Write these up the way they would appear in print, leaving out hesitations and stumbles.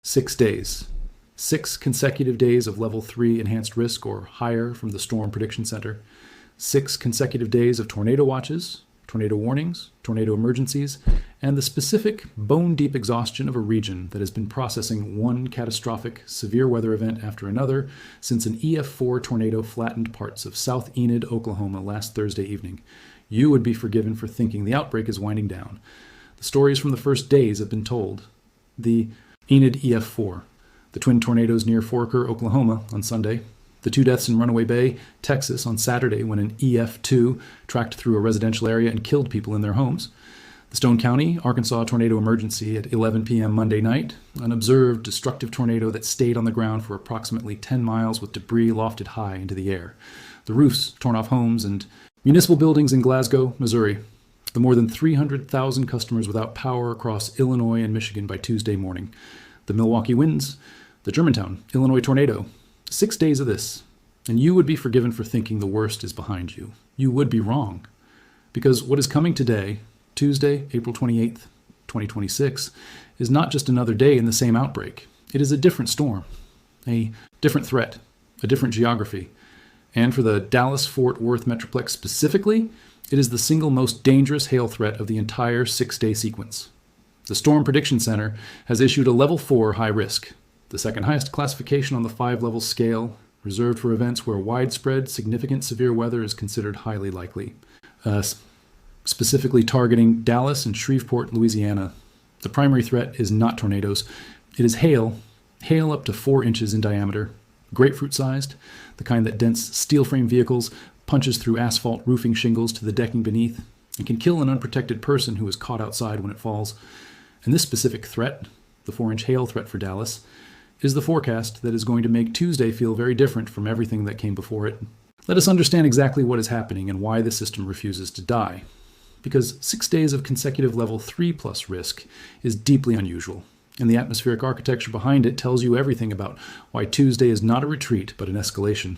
6 days. 6 consecutive days of level 3 enhanced risk or higher from the Storm Prediction Center. 6 consecutive days of tornado watches, tornado warnings, tornado emergencies, and the specific bone-deep exhaustion of a region that has been processing one catastrophic severe weather event after another since an EF4 tornado flattened parts of South Enid, Oklahoma last Thursday evening. You would be forgiven for thinking the outbreak is winding down. The stories from the first days have been told. The Enid EF4, the twin tornadoes near Forker, Oklahoma on Sunday, the 2 deaths in Runaway Bay, Texas on Saturday when an EF2 tracked through a residential area and killed people in their homes, the Stone County, Arkansas tornado emergency at 11 p.m. Monday night, an observed destructive tornado that stayed on the ground for approximately 10 miles with debris lofted high into the air, the roofs torn off homes and municipal buildings in Glasgow, Missouri, the more than 300,000 customers without power across Illinois and Michigan by Tuesday morning, the Milwaukee winds, the Germantown, Illinois tornado. 6 days of this, and you would be forgiven for thinking the worst is behind you. You would be wrong. Because what is coming today, Tuesday, April 28th, 2026, is not just another day in the same outbreak. It is a different storm, a different threat, a different geography. And for the Dallas-Fort Worth Metroplex specifically, it is the single most dangerous hail threat of the entire 6-day sequence. The Storm Prediction Center has issued a level 4 high risk, the second highest classification on the 5-level scale, reserved for events where widespread, significant severe weather is considered highly likely, specifically targeting Dallas and Shreveport, Louisiana. The primary threat is not tornadoes. It is hail up to 4 inches in diameter, grapefruit-sized, the kind that dents steel frame vehicles, punches through asphalt roofing shingles to the decking beneath, and can kill an unprotected person who is caught outside when it falls. And this specific threat, the 4-inch hail threat for Dallas, is the forecast that is going to make Tuesday feel very different from everything that came before it. Let us understand exactly what is happening and why the system refuses to die. Because 6 days of consecutive level 3+ risk is deeply unusual, and the atmospheric architecture behind it tells you everything about why Tuesday is not a retreat but an escalation.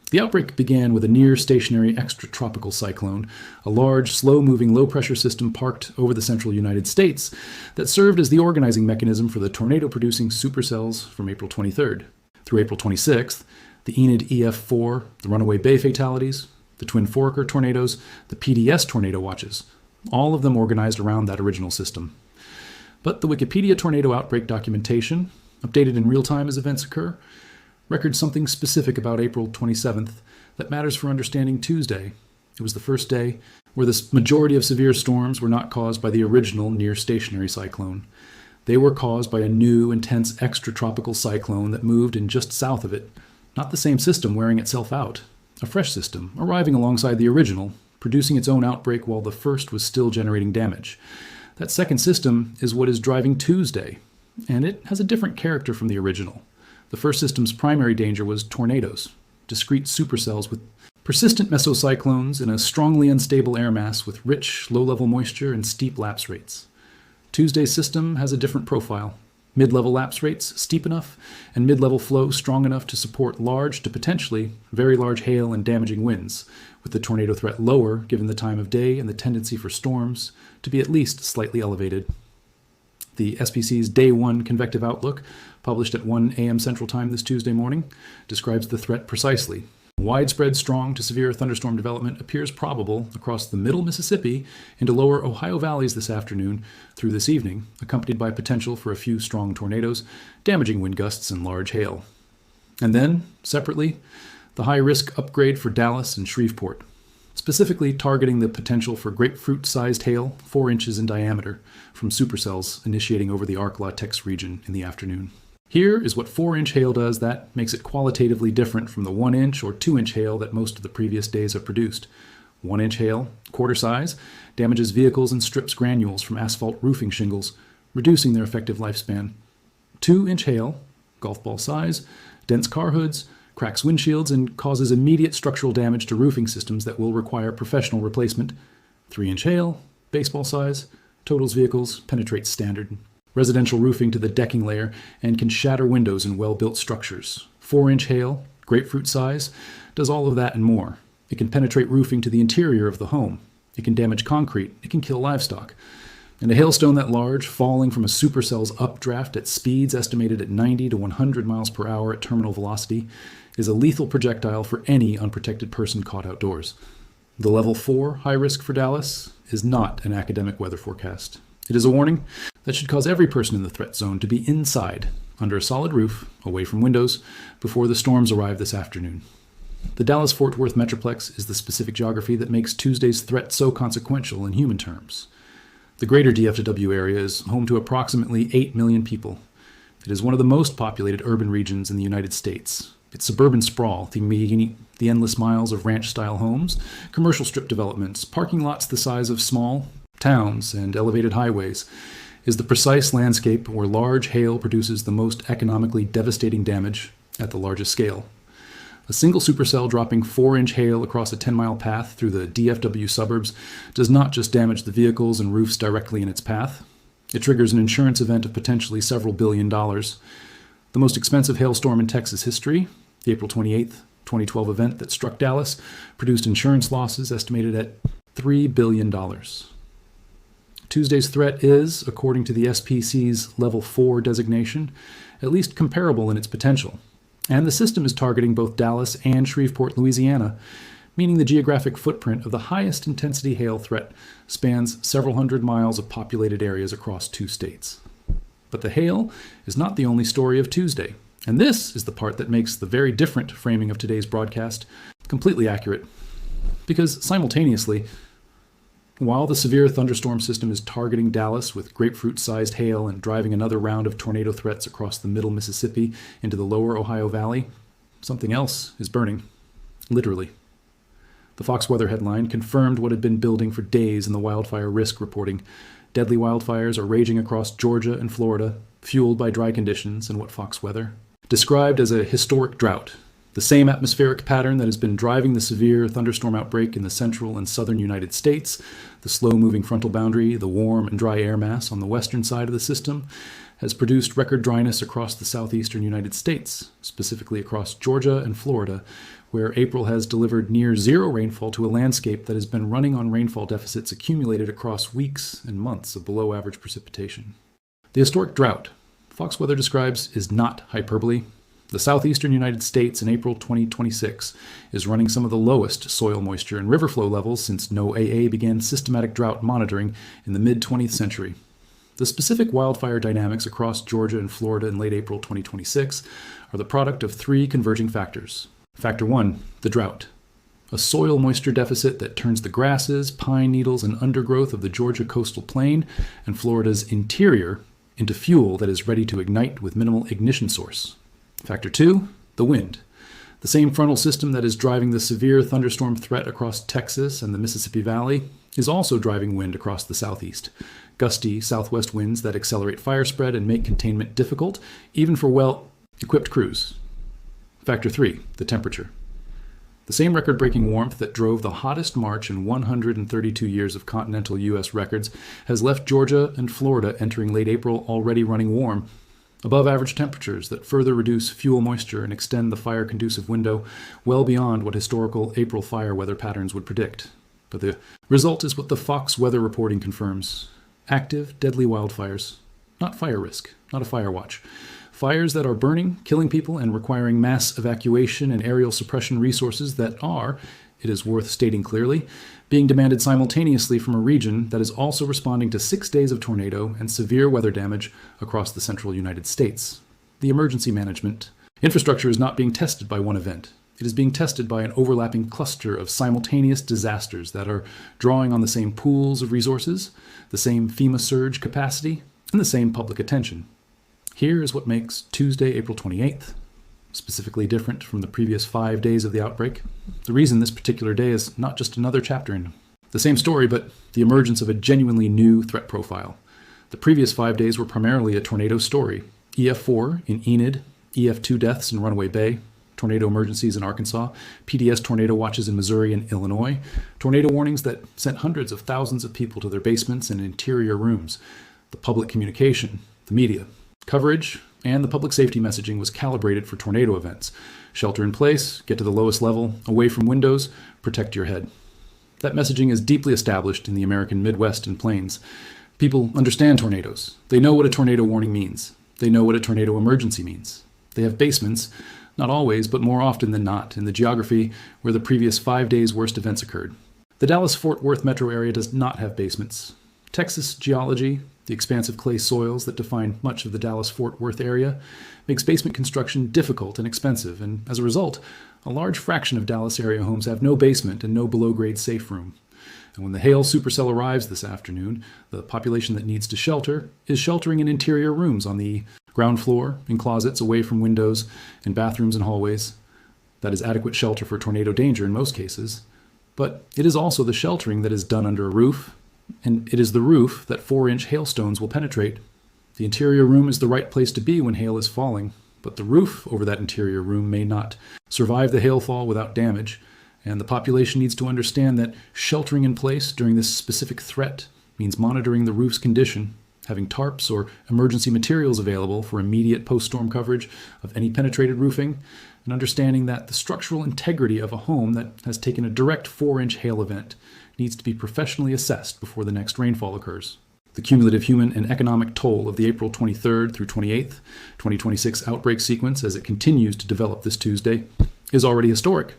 The outbreak began with a near-stationary extratropical cyclone, a large, slow-moving, low-pressure system parked over the central United States that served as the organizing mechanism for the tornado-producing supercells from April 23rd. Through April 26th, the Enid EF4, the Runaway Bay fatalities, the Twin Forker tornadoes, the PDS tornado watches, all of them organized around that original system. But the Wikipedia tornado outbreak documentation, updated in real time as events occur, records something specific about April 27th that matters for understanding Tuesday. It was the first day where the majority of severe storms were not caused by the original near-stationary cyclone. They were caused by a new, intense extratropical cyclone that moved in just south of it, not the same system wearing itself out. A fresh system, arriving alongside the original, producing its own outbreak while the first was still generating damage. That second system is what is driving Tuesday, and it has a different character from the original. The first system's primary danger was tornadoes, discrete supercells with persistent mesocyclones in a strongly unstable air mass with rich, low-level moisture and steep lapse rates. Tuesday's system has a different profile. Mid-level lapse rates steep enough, and mid-level flow strong enough to support large to potentially very large hail and damaging winds, with the tornado threat lower given the time of day and the tendency for storms to be at least slightly elevated. The SPC's Day 1 Convective Outlook, published at 1 a.m. Central Time this Tuesday morning, describes the threat precisely. Widespread strong to severe thunderstorm development appears probable across the middle Mississippi into lower Ohio valleys this afternoon through this evening, accompanied by potential for a few strong tornadoes, damaging wind gusts and large hail. And then, separately, the high-risk upgrade for Dallas and Shreveport, specifically targeting the potential for grapefruit-sized hail 4 inches in diameter from supercells initiating over the Ark-La-Tex region in the afternoon. Here is what 4-inch hail does that makes it qualitatively different from the 1-inch or 2-inch hail that most of the previous days have produced. 1-inch hail, quarter size, damages vehicles and strips granules from asphalt roofing shingles, reducing their effective lifespan. 2-inch hail, golf ball size, dents car hoods, cracks windshields, and causes immediate structural damage to roofing systems that will require professional replacement. 3-inch hail, baseball size, totals vehicles, penetrates standard residential roofing to the decking layer, and can shatter windows in well-built structures. 4-inch hail, grapefruit size, does all of that and more. It can penetrate roofing to the interior of the home. It can damage concrete. It can kill livestock. And a hailstone that large, falling from a supercell's updraft at speeds estimated at 90 to 100 miles per hour at terminal velocity, is a lethal projectile for any unprotected person caught outdoors. The level 4 high risk for Dallas is not an academic weather forecast. It is a warning that should cause every person in the threat zone to be inside, under a solid roof, away from windows, before the storms arrive this afternoon. The Dallas-Fort Worth Metroplex is the specific geography that makes Tuesday's threat so consequential in human terms. The greater DFW area is home to approximately 8 million people. It is one of the most populated urban regions in the United States. Its suburban sprawl, the endless miles of ranch-style homes, commercial strip developments, parking lots the size of small towns, and elevated highways, is the precise landscape where large hail produces the most economically devastating damage at the largest scale. A single supercell dropping 4-inch hail across a 10-mile path through the DFW suburbs does not just damage the vehicles and roofs directly in its path. It triggers an insurance event of potentially several $billions. The most expensive hailstorm in Texas history, the April 28, 2012 event that struck Dallas, produced insurance losses estimated at $3 billion. Tuesday's threat is, according to the SPC's Level 4 designation, at least comparable in its potential. And the system is targeting both Dallas and Shreveport, Louisiana, meaning the geographic footprint of the highest intensity hail threat spans several hundred miles of populated areas across 2 states. But the hail is not the only story of Tuesday, and this is the part that makes the very different framing of today's broadcast completely accurate. Because simultaneously, while the severe thunderstorm system is targeting Dallas with grapefruit-sized hail and driving another round of tornado threats across the middle Mississippi into the lower Ohio Valley, something else is burning. Literally. The Fox Weather headline confirmed what had been building for days in the wildfire risk reporting. Deadly wildfires are raging across Georgia and Florida, fueled by dry conditions and what Fox Weather described as a historic drought. The same atmospheric pattern that has been driving the severe thunderstorm outbreak in the central and southern United States, the slow-moving frontal boundary, the warm and dry air mass on the western side of the system, has produced record dryness across the southeastern United States, specifically across Georgia and Florida, where April has delivered near zero rainfall to a landscape that has been running on rainfall deficits accumulated across weeks and months of below-average precipitation. The historic drought Fox Weather describes is not hyperbole. The southeastern United States in April 2026 is running some of the lowest soil moisture and river flow levels since NOAA began systematic drought monitoring in the mid-20th century. The specific wildfire dynamics across Georgia and Florida in late April 2026 are the product of 3 converging factors. Factor 1, the drought. A soil moisture deficit that turns the grasses, pine needles, and undergrowth of the Georgia coastal plain and Florida's interior into fuel that is ready to ignite with minimal ignition source. Factor 2, the wind. The same frontal system that is driving the severe thunderstorm threat across Texas and the Mississippi Valley is also driving wind across the southeast. Gusty southwest winds that accelerate fire spread and make containment difficult, even for well-equipped crews. Factor 3, the temperature. The same record-breaking warmth that drove the hottest March in 132 years of continental U.S. records has left Georgia and Florida entering late April already running warm. Above-average temperatures that further reduce fuel moisture and extend the fire-conducive window well beyond what historical April fire weather patterns would predict. But the result is what the Fox Weather reporting confirms. Active, deadly wildfires. Not fire risk, not a fire watch. Fires that are burning, killing people, and requiring mass evacuation and aerial suppression resources that are, it is worth stating clearly, being demanded simultaneously from a region that is also responding to 6 days of tornado and severe weather damage across the central United States. The emergency management infrastructure is not being tested by one event. It is being tested by an overlapping cluster of simultaneous disasters that are drawing on the same pools of resources, the same FEMA surge capacity, and the same public attention. Here is what makes Tuesday, April 28th, specifically different from the previous 5 days of the outbreak. The reason this particular day is not just another chapter in the same story, but the emergence of a genuinely new threat profile. The previous 5 days were primarily a tornado story. EF4 in Enid, EF2 deaths in Runaway Bay, tornado emergencies in Arkansas, PDS tornado watches in Missouri and Illinois, tornado warnings that sent hundreds of thousands of people to their basements and interior rooms. The public communication, the media, coverage, and the public safety messaging was calibrated for tornado events. Shelter in place, get to the lowest level, away from windows, protect your head. That messaging is deeply established in the American Midwest and Plains. People understand tornadoes. They know what a tornado warning means. They know what a tornado emergency means. They have basements, not always, but more often than not, in the geography where the previous 5 days' worst events occurred. The Dallas-Fort Worth metro area does not have basements. Texas geology, the expansive clay soils that define much of the Dallas-Fort Worth area, makes basement construction difficult and expensive, and as a result, a large fraction of Dallas area homes have no basement and no below-grade safe room. And when the hail supercell arrives this afternoon, the population that needs to shelter is sheltering in interior rooms on the ground floor, in closets away from windows, in bathrooms and hallways. That is adequate shelter for tornado danger in most cases. But it is also the sheltering that is done under a roof, and it is the roof that 4-inch hailstones will penetrate. The interior room is the right place to be when hail is falling, but the roof over that interior room may not survive the hailfall without damage, and the population needs to understand that sheltering in place during this specific threat means monitoring the roof's condition, having tarps or emergency materials available for immediate post-storm coverage of any penetrated roofing, and understanding that the structural integrity of a home that has taken a direct 4-inch hail event needs to be professionally assessed before the next rainfall occurs. The cumulative human and economic toll of the April 23rd through 28th, 2026 outbreak sequence as it continues to develop this Tuesday is already historic.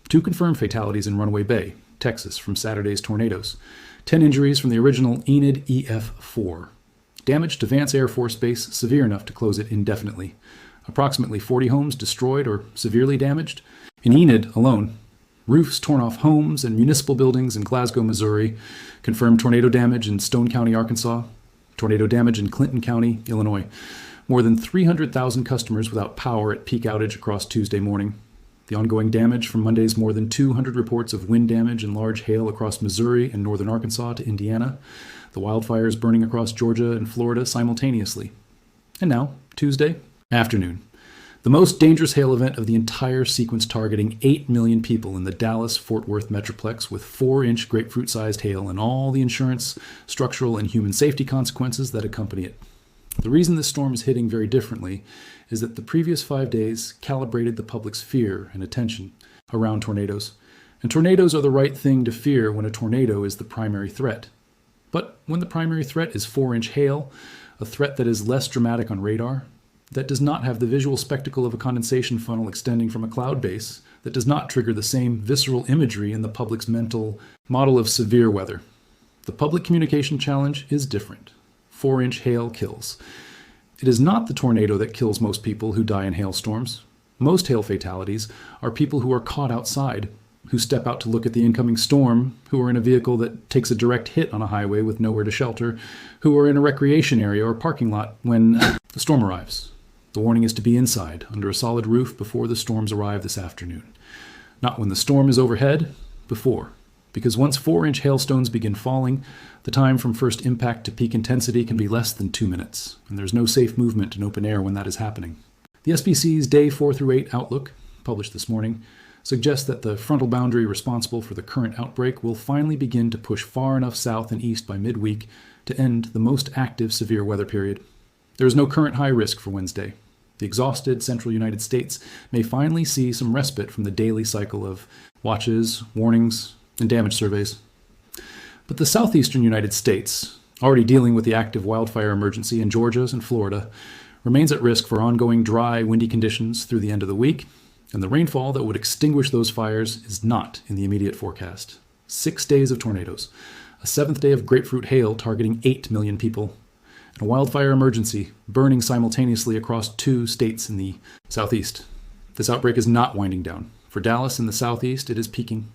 2 confirmed fatalities in Runaway Bay, Texas, from Saturday's tornadoes. 10 injuries from the original Enid EF-4. Damage to Vance Air Force Base severe enough to close it indefinitely. Approximately 40 homes destroyed or severely damaged. In Enid alone, roofs torn off homes and municipal buildings in Glasgow, Missouri. Confirmed tornado damage in Stone County, Arkansas. Tornado damage in Clinton County, Illinois. More than 300,000 customers without power at peak outage across Tuesday morning. The ongoing damage from Monday's more than 200 reports of wind damage and large hail across Missouri and northern Arkansas to Indiana. The wildfires burning across Georgia and Florida simultaneously. And now, Tuesday afternoon. The most dangerous hail event of the entire sequence, targeting 8 million people in the Dallas-Fort Worth metroplex with 4-inch grapefruit-sized hail and all the insurance, structural, and human safety consequences that accompany it. The reason this storm is hitting very differently is that the previous 5 days calibrated the public's fear and attention around tornadoes. And tornadoes are the right thing to fear when a tornado is the primary threat. But when the primary threat is 4-inch hail, a threat that is less dramatic on radar, that does not have the visual spectacle of a condensation funnel extending from a cloud base, that does not trigger the same visceral imagery in the public's mental model of severe weather. The public communication challenge is different. 4-inch hail kills. It is not the tornado that kills most people who die in hailstorms. Most hail fatalities are people who are caught outside, who step out to look at the incoming storm, who are in a vehicle that takes a direct hit on a highway with nowhere to shelter, who are in a recreation area or parking lot when the storm arrives. The warning is to be inside, under a solid roof before the storms arrive this afternoon. Not when the storm is overhead, before. Because once 4-inch hailstones begin falling, the time from first impact to peak intensity can be less than 2 minutes, and there's no safe movement in open air when that is happening. The SPC's Day 4 through 8 outlook, published this morning, suggests that the frontal boundary responsible for the current outbreak will finally begin to push far enough south and east by midweek to end the most active severe weather period. There is no current high risk for Wednesday. The exhausted central United States may finally see some respite from the daily cycle of watches, warnings, and damage surveys. But the southeastern United States, already dealing with the active wildfire emergency in Georgia and Florida, remains at risk for ongoing dry, windy conditions through the end of the week, and the rainfall that would extinguish those fires is not in the immediate forecast. 6 days of tornadoes, a 7th day of grapefruit hail targeting 8 million people, and a wildfire emergency burning simultaneously across 2 states in the southeast. This outbreak is not winding down. For Dallas in the southeast, it is peaking.